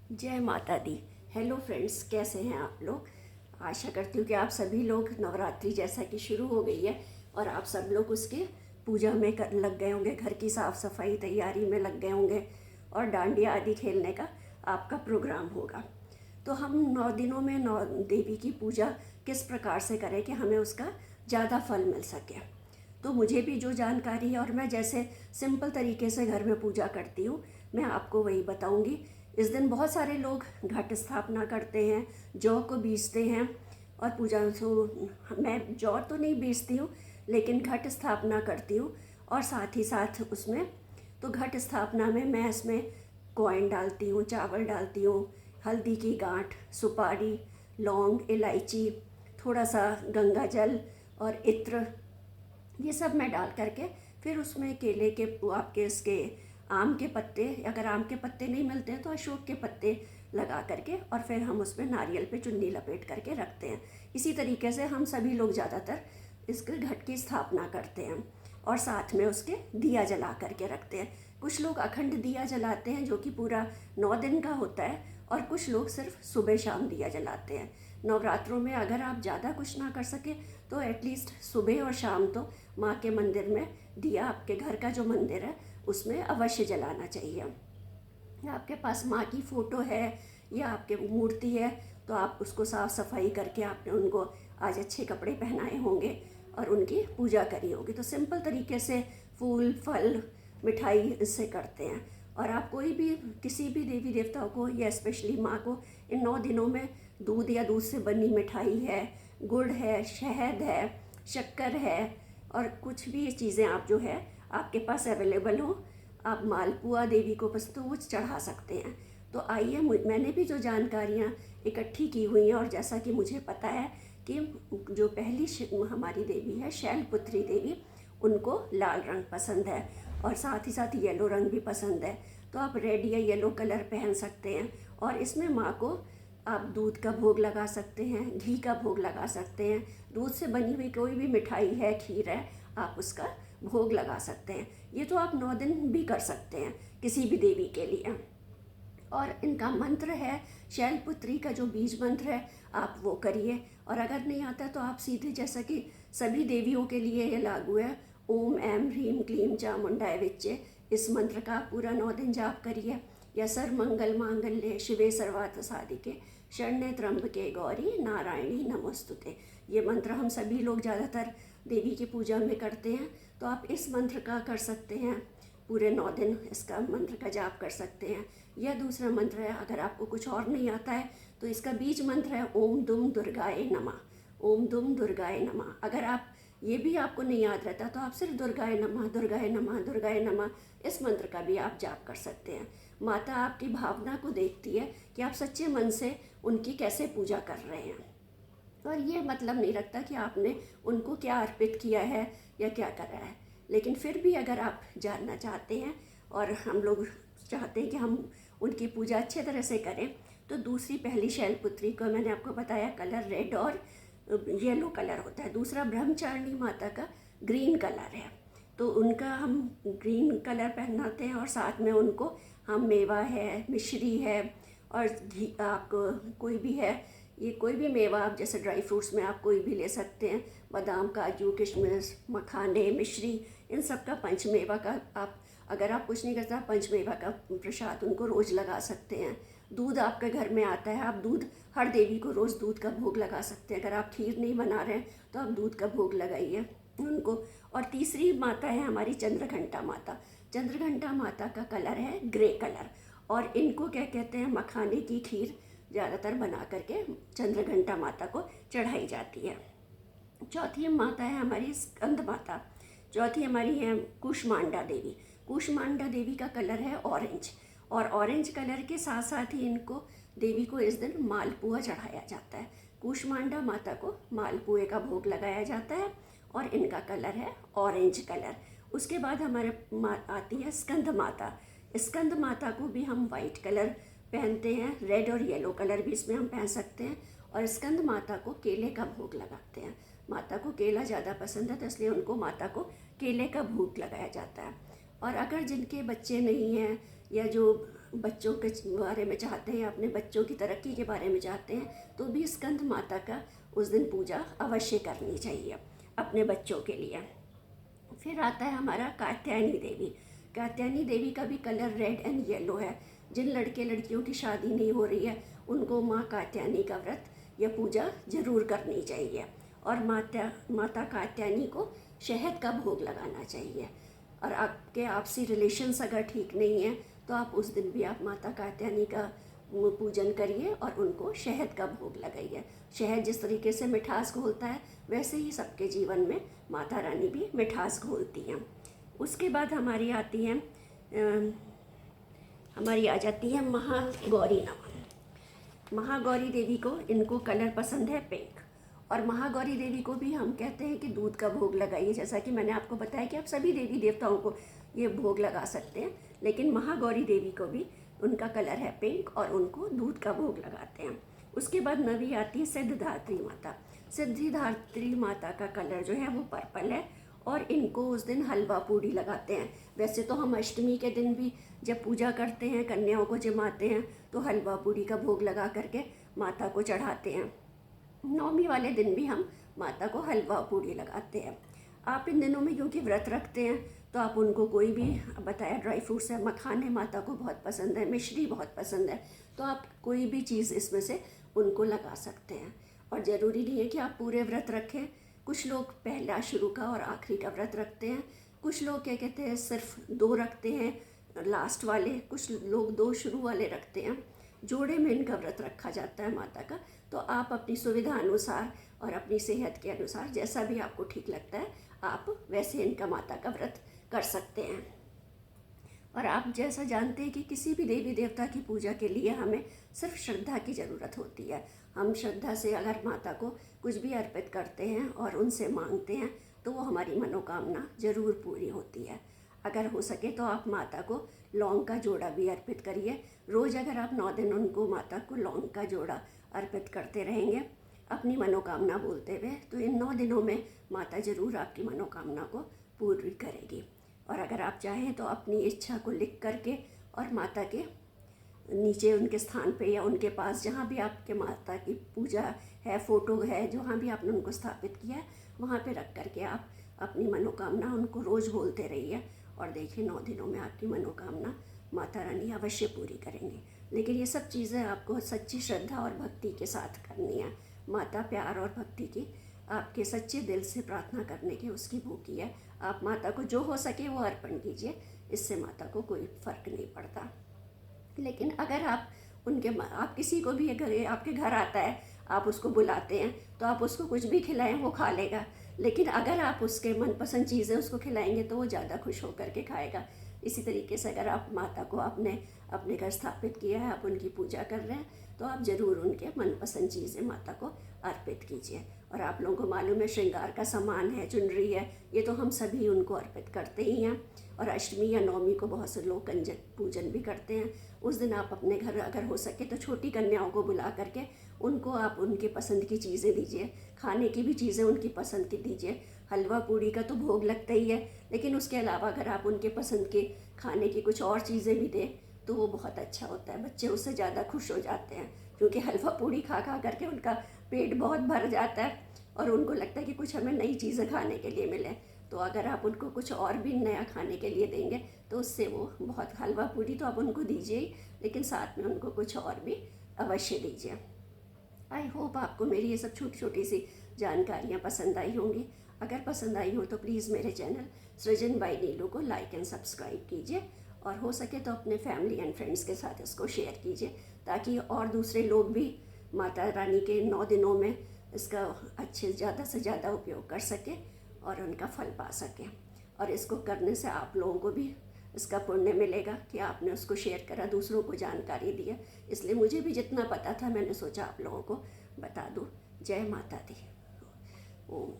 जय माता दी। Hello friends, कैसे हैं आप लोग। आशा करती हूँ कि आप सभी लोग, नवरात्रि जैसा कि शुरू हो गई है और आप सब लोग उसके पूजा में लग गए होंगे, घर की साफ़ सफाई तैयारी में लग गए होंगे और डांडिया आदि खेलने का आपका प्रोग्राम होगा। तो हम 9 दिनों में 9 देवी की पूजा किस प्रकार से करें कि हमें उसका ज़्यादा फल मिल सके। तो मुझे भी जो जानकारी है और मैं जैसे सिंपल तरीके से घर में पूजा करती हूँ, मैं आपको वही बताऊँगी। इस दिन बहुत सारे लोग घट स्थापना करते हैं, जौ को बीजते हैं और पूजा सो मैं जौ तो नहीं बीजती हूँ, लेकिन घट स्थापना करती हूँ। और साथ ही साथ उसमें तो घट स्थापना में मैं इसमें कॉइन डालती हूँ, चावल डालती हूँ, हल्दी की गांठ, सुपारी, लौंग, इलायची, थोड़ा सा गंगा जल और इत्र, ये सब मैं डाल करके फिर उसमें केले के, आपके इसके आम के पत्ते, अगर आम के पत्ते नहीं मिलते हैं तो अशोक के पत्ते लगा करके और फिर हम उसमें नारियल पे चुन्नी लपेट करके रखते हैं। इसी तरीके से हम सभी लोग ज़्यादातर इसके घट की स्थापना करते हैं और साथ में उसके दिया जला करके रखते हैं। कुछ लोग अखंड दिया जलाते हैं जो कि पूरा 9 दिन का होता है, और कुछ लोग सिर्फ सुबह शाम दिया जलाते हैं। नवरात्रों में अगर आप ज़्यादा कुछ ना कर सके तो एटलीस्ट सुबह और शाम तो माँ के मंदिर में दिया, आपके घर का जो मंदिर है उसमें अवश्य जलाना चाहिए। या आपके पास माँ की फ़ोटो है या आपके मूर्ति है तो आप उसको साफ़ सफाई करके आपने उनको आज अच्छे कपड़े पहनाए होंगे और उनकी पूजा करी होगी। तो सिंपल तरीके से फूल, फल, मिठाई इससे करते हैं। और आप कोई भी, किसी भी देवी देवताओं को या स्पेशली माँ को इन 9 दिनों में दूध या दूध से बनी मिठाई है, गुड़ है, शहद है, शक्कर है और कुछ भी चीज़ें आप जो है आपके पास अवेलेबल हो, आप मालपुआ देवी को बस तो वो चढ़ा सकते हैं। तो आइए, मैंने भी जो जानकारियाँ इकट्ठी की हुई हैं और जैसा कि मुझे पता है कि जो पहली हमारी देवी है शैलपुत्री देवी, उनको लाल रंग पसंद है और साथ ही साथ येलो रंग भी पसंद है। तो आप रेड या येलो कलर पहन सकते हैं और इसमें माँ को आप दूध का भोग लगा सकते हैं, घी का भोग लगा सकते हैं, दूध से बनी हुई कोई भी मिठाई है, खीर है, आप उसका भोग लगा सकते हैं। ये तो आप 9 दिन भी कर सकते हैं किसी भी देवी के लिए। और इनका मंत्र है, शैलपुत्री का जो बीज मंत्र है आप वो करिए। और अगर नहीं आता तो आप सीधे, जैसा कि सभी देवियों के लिए ये लागू है, ओम ऐं ह्रीं क्लीं चामुंडाय विच्चे, इस मंत्र का पूरा 9 दिन जाप करिए। या सर्वमंगल मांगल्ये शिवे सर्वार्थ साधिके शरण्ये त्र्यंबके गौरी नारायणी नमोस्तुते। ये मंत्र हम सभी लोग ज़्यादातर देवी की पूजा में करते हैं। तो आप इस मंत्र का कर सकते हैं, पूरे 9 दिन इसका मंत्र का जाप कर सकते हैं। यह दूसरा मंत्र है, अगर आपको कुछ और नहीं आता है तो इसका बीज मंत्र है ओम दुम दुर्गाए नमः, ओम दुम दुर्गाए नमः। अगर आप ये भी आपको नहीं याद रहता तो आप सिर्फ दुर्गाए नमः, दुर्गाए नमः, दुर्गाए नमः, इस मंत्र का भी आप जाप कर सकते हैं। माता आपकी भावना को देखती है कि आप सच्चे मन से उनकी कैसे पूजा कर रहे हैं। और ये मतलब नहीं रखता कि आपने उनको क्या अर्पित किया है या क्या करा है। लेकिन फिर भी अगर आप जानना चाहते हैं और हम लोग चाहते हैं कि हम उनकी पूजा अच्छे तरह से करें, तो दूसरी, पहली शैलपुत्री को मैंने आपको बताया कलर रेड और येलो कलर होता है। दूसरा ब्रह्मचारिणी माता का ग्रीन कलर है, तो उनका हम ग्रीन कलर पहनाते हैं और साथ में उनको हम मेवा है, मिश्री है और घी, आपको कोई भी है, ये कोई भी मेवा आप जैसे ड्राई फ्रूट्स में आप कोई भी ले सकते हैं, बादाम, काजू, किशमिश, मखाने, मिश्री, इन सब का पंचमेवा का आप, अगर आप कुछ नहीं करते, आप पंचमेवा का प्रसाद उनको रोज़ लगा सकते हैं। दूध आपके घर में आता है, आप दूध, हर देवी को रोज़ दूध का भोग लगा सकते हैं। अगर आप खीर नहीं बना रहे हैं तो आप दूध का भोग लगाइए उनको। और तीसरी माता है हमारी चंद्रघंटा माता। चंद्रघंटा माता का कलर है ग्रे कलर और इनको क्या कहते हैं, मखाने की खीर ज़्यादातर बना करके चंद्रघंटा माता को चढ़ाई जाती है। चौथी माता है हमारी स्कंद माता। चौथी हमारी है कूष्मांडा देवी। कूष्मांडा देवी का कलर है ऑरेंज, और ऑरेंज कलर के साथ साथ ही इनको, देवी को इस दिन मालपुआ चढ़ाया जाता है। कूष्मांडा माता को मालपुए का भोग लगाया जाता है और इनका कलर है ऑरेंज कलर। उसके बाद हमारे आती है स्कंद माता। स्कंद माता को भी हम वाइट कलर पहनते हैं, रेड और येलो कलर भी इसमें हम पहन सकते हैं। और स्कंद माता को केले का भोग लगाते हैं। माता को केला ज़्यादा पसंद है तो इसलिए उनको, माता को केले का भोग लगाया जाता है। और अगर जिनके बच्चे नहीं हैं या जो बच्चों के बारे में चाहते हैं, अपने बच्चों की तरक्की के बारे में चाहते हैं, तो भी स्कंद माता का उस दिन पूजा अवश्य करनी चाहिए अपने बच्चों के लिए। फिर आता है हमारा कात्यायनी देवी। कात्यायनी देवी का भी कलर रेड एंड येलो है। जिन लड़के लड़कियों की शादी नहीं हो रही है उनको माँ कात्यायनी का व्रत या पूजा जरूर करनी चाहिए, और माता कात्यायनी को शहद का भोग लगाना चाहिए। और आपके आपसी रिलेशंस अगर ठीक नहीं है तो आप उस दिन भी आप माता कात्यायनी का पूजन करिए और उनको शहद का भोग लगाइए। शहद जिस तरीके से मिठास घोलता है वैसे ही सबके जीवन में माता रानी भी मिठास घोलती हैं। उसके बाद हमारी आ जाती है महागौरी नवमी। महागौरी देवी को इनको कलर पसंद है पिंक, और महागौरी देवी को भी हम कहते हैं कि दूध का भोग लगाइए। जैसा कि मैंने आपको बताया कि आप सभी देवी देवताओं को ये भोग लगा सकते हैं, लेकिन महागौरी देवी को भी उनका कलर है पिंक और उनको दूध का भोग लगाते हैं। उसके बाद नवी आती है सिद्धिदात्री माता। सिद्धिदात्री माता का कलर जो है वो पर्पल है, और इनको उस दिन हलवा पूड़ी लगाते हैं। वैसे तो हम अष्टमी के दिन भी जब पूजा करते हैं, कन्याओं को जिमाते हैं, तो हलवा पूड़ी का भोग लगा करके माता को चढ़ाते हैं। नौमी वाले दिन भी हम माता को हलवा पूड़ी लगाते हैं। आप इन दिनों में क्योंकि व्रत रखते हैं तो आप उनको कोई भी बताया ड्राई फ्रूट्स है, मखाने माता को बहुत पसंद है, मिश्री बहुत पसंद है, तो आप कोई भी चीज़ इसमें से उनको लगा सकते हैं। और ज़रूरी नहीं है कि आप पूरे व्रत रखें। कुछ लोग पहला, शुरू का और आखिरी का व्रत रखते हैं। कुछ लोग क्या कहते हैं सिर्फ 2 रखते हैं लास्ट वाले, कुछ लोग 2 शुरू वाले रखते हैं। जोड़े में इनका व्रत रखा जाता है माता का। तो आप अपनी सुविधा अनुसार और अपनी सेहत के अनुसार जैसा भी आपको ठीक लगता है आप वैसे इनका माता का व्रत कर सकते हैं। और आप जैसा जानते हैं कि किसी भी देवी देवता की पूजा के लिए हमें सिर्फ श्रद्धा की ज़रूरत होती है। हम श्रद्धा से अगर माता को कुछ भी अर्पित करते हैं और उनसे मांगते हैं तो वो हमारी मनोकामना ज़रूर पूरी होती है। अगर हो सके तो आप माता को लौंग का जोड़ा भी अर्पित करिए। रोज़ अगर आप 9 दिन उनको माता को लौंग का जोड़ा अर्पित करते रहेंगे अपनी मनोकामना बोलते हुए, तो इन 9 दिनों में माता ज़रूर आपकी मनोकामना को पूरी करेगी। और अगर आप चाहें तो अपनी इच्छा को लिख करके और माता के नीचे उनके स्थान पे या उनके पास जहाँ भी आपके माता की पूजा है, फ़ोटो है, जहाँ भी आपने उनको स्थापित किया है वहाँ पे रख करके आप अपनी मनोकामना उनको रोज़ बोलते रहिए, और देखिए 9 दिनों में आपकी मनोकामना माता रानी अवश्य पूरी करेंगी। लेकिन ये सब चीज़ें आपको सच्ची श्रद्धा और भक्ति के साथ करनी है। माता प्यार और भक्ति की आपके सच्चे दिल से प्रार्थना करने की उसकी भूखी है। आप माता को जो हो सके वो अर्पण कीजिए, इससे माता को कोई फ़र्क नहीं पड़ता। लेकिन अगर आप किसी को भी अगर आपके घर आता है, आप उसको बुलाते हैं तो आप उसको कुछ भी खिलाएं वो खा लेगा, लेकिन अगर आप उसके मनपसंद चीज़ें उसको खिलाएंगे तो वो ज़्यादा खुश होकर के खाएगा। इसी तरीके से अगर आप माता को आपने अपने घर स्थापित किया है, आप उनकी पूजा कर रहे हैं, तो आप ज़रूर उनके मनपसंद चीज़ें माता को अर्पित कीजिए। और आप लोगों को मालूम है श्रृंगार का सामान है, चुनरी है, ये तो हम सभी उनको अर्पित करते ही हैं। और अष्टमी या नवमी को बहुत से लोग कंजक पूजन भी करते हैं। उस दिन आप अपने घर अगर हो सके तो छोटी कन्याओं को बुला करके उनको आप उनके पसंद की चीज़ें दीजिए, खाने की भी चीज़ें उनकी पसंद की दीजिए। हलवा पूड़ी का तो भोग लगता ही है, लेकिन उसके अलावा अगर आप उनके पसंद के खाने की कुछ और चीज़ें भी दें तो वो बहुत अच्छा होता है। बच्चे उससे ज़्यादा खुश हो जाते हैं, क्योंकि हलवा पूड़ी खा खा करके उनका पेट बहुत भर जाता है और उनको लगता है कि कुछ हमें नई चीज़ें खाने के लिए मिले। तो अगर आप उनको कुछ और भी नया खाने के लिए देंगे तो उससे वो बहुत, हलवा पूड़ी तो आप उनको दीजिए ही, लेकिन साथ में उनको कुछ और भी अवश्य दीजिए। आई होप आपको मेरी ये सब छोटी छोटी सी जानकारियाँ पसंद आई होंगी। अगर पसंद आई हो तो प्लीज़ मेरे चैनल सृजन बाई नीलू को लाइक एंड सब्सक्राइब कीजिए, और हो सके तो अपने फैमिली एंड फ्रेंड्स के साथ इसको शेयर कीजिए, ताकि और दूसरे लोग भी माता रानी के 9 दिनों में इसका अच्छे ज़्यादा से ज़्यादा उपयोग कर सकें और उनका फल पा सकें। और इसको करने से आप लोगों को भी इसका पुण्य मिलेगा कि आपने उसको शेयर करा, दूसरों को जानकारी दी है। इसलिए मुझे भी जितना पता था मैंने सोचा आप लोगों को बता दूँ। जय माता दी। ओम।